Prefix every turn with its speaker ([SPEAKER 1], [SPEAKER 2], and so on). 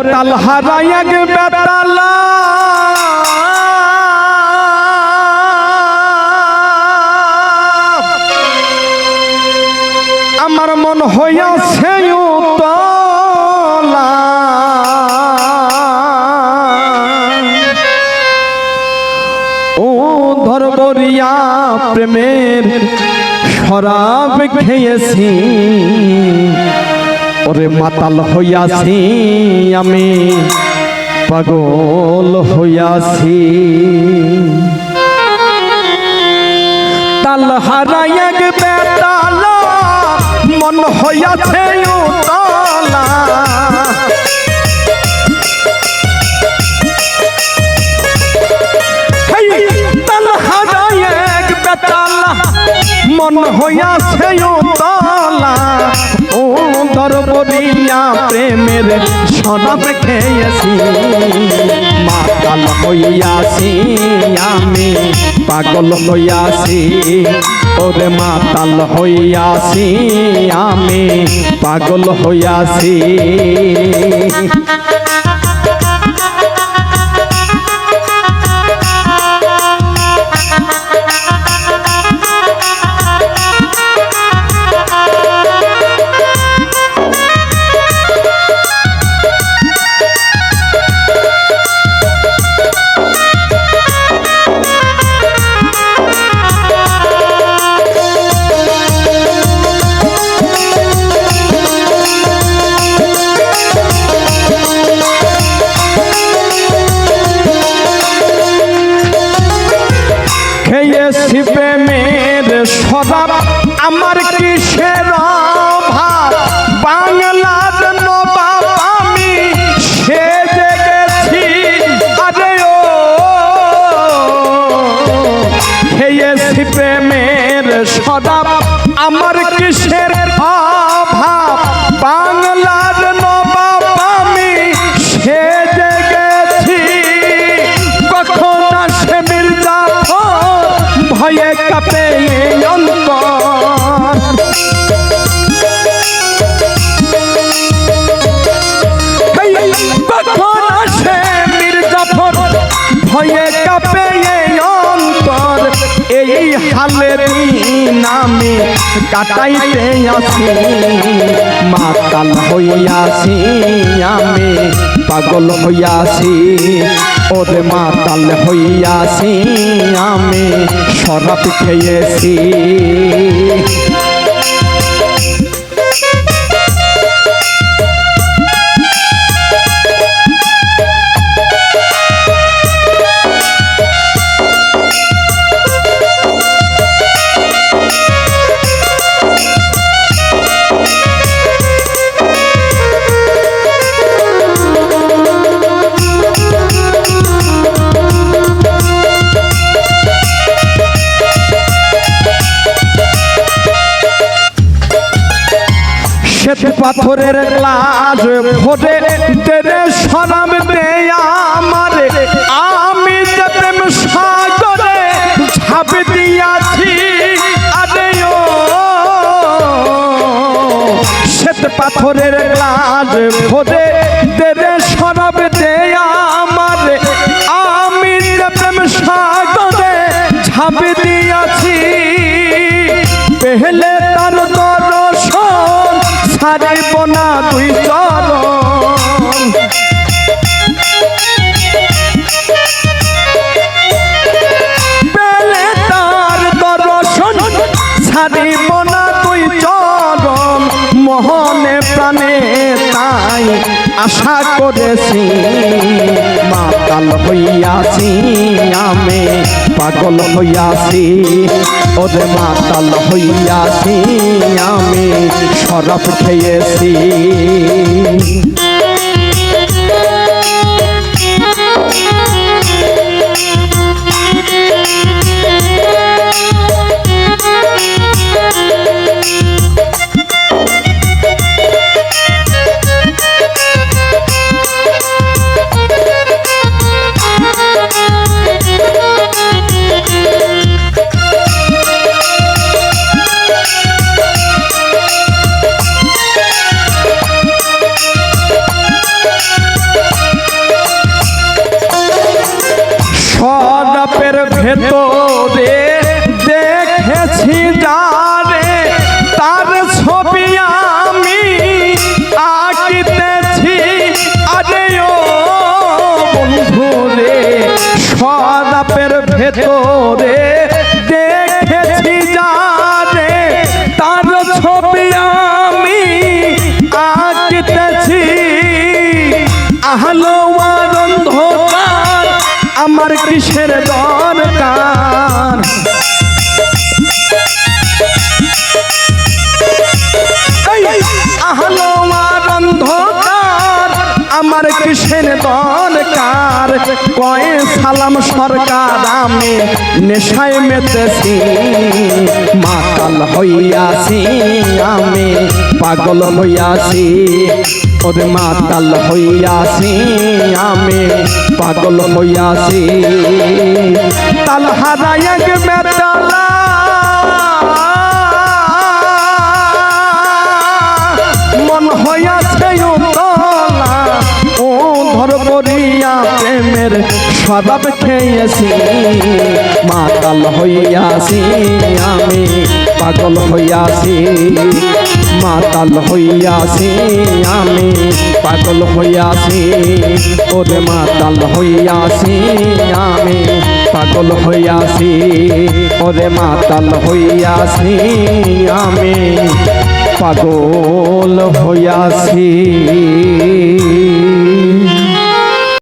[SPEAKER 1] তাল হারাই এক বেতালা আমার মন হইয়াছে উতলা ও ধরবরিয়া প্রেমের শরাব খেয়েছি ওরে মাতাল হইয়াছি আমি পাগল হইয়াছি তাল হারাই এক বেতালা মন হইয়াছে উতলা তাল হারাই এক বেতালা মন হইয়াছে উতলা ও দরবরিয়া প্রেমের শরাব খেয়েছি মাতাল হইয়াছি আমি পাগল হইয়াছি ওরে মাতাল হইয়াছি আমি পাগল হইয়াছি প্রেমের শরাব আমার কিসের অভাব বাংলার নবাব আমি সেজে গেছি আরে ও খেয়েছি প্রেমের শরাব আমার কিসের অভাব বাংলার নবাব আমি সেজে গেছি কখন আসে মির্জাফর ভয়ে কাঁপে অন্তর কখন আসে মির্জাফর ভয়ে কাঁপে অন্তর এই হালের নামে কাটাইতে আসি মাতাল হইয়াছি আমি পাগল হইয়াছি ওরে মাতাল হইয়াছি আমি শরাব খেয়েছি শ্বেত পাথরের গ্লাস ভরে তেরে শরাব দেয়া আমারে আমি যে প্রেম সাগরে ঝাঁপ দিয়াছি আরে ও শ্বেত পাথরের গ্লাস ভরে তেরে শরাব দেয়া আমারে আমি যে প্রেম সাগরে ঝাঁপ দিয়াছি পেহলে তার দর্শন ছাড়িব না দুই চরণ পেলে তার দর্শন ছাড়িব না দুই চরণ মোহনে প্রাণে তাই আশা করেছি মাতাল হইয়াছি আমি পাগল হইয়াছি ওরে মাতাল হইয়াছি আমি শরাব খেয়েছি ভেতরে দেখেছি যারে তার ছবি আমি আঁকিতেছি। আরে ও বন্ধুরে সদাপের ভেতরে দেখেছি যারে তার ছবি আমি আঁকিতেছি। আহলো আর অন্ধকার আমার কিসের দরকার? আহলো আর অন্ধকার আমার কিসের দরকার? কয় সালাম সরকার আমি নেশায় মেতেছি, মাতাল হইয়াছি আমি পাগল হইয়াছি। ওরে মাতাল হইয়াছি আমি পাগল হইয়াছি। তাল হারায় বেতালা মন হইয়াছে উতলা, ও ধর করিয়া প্রেমের সদাব খেয়েছি। মাতাল হইয়াছি আমি পাগল হইয়াছি, মাতাল হইয়াছি আমি পাগল হইয়াছি। ওরে মাতাল হইয়াছি আমি পাগল হইয়াছি। ওরে মাতাল হইয়াছি আমি পাগল হইয়াছি।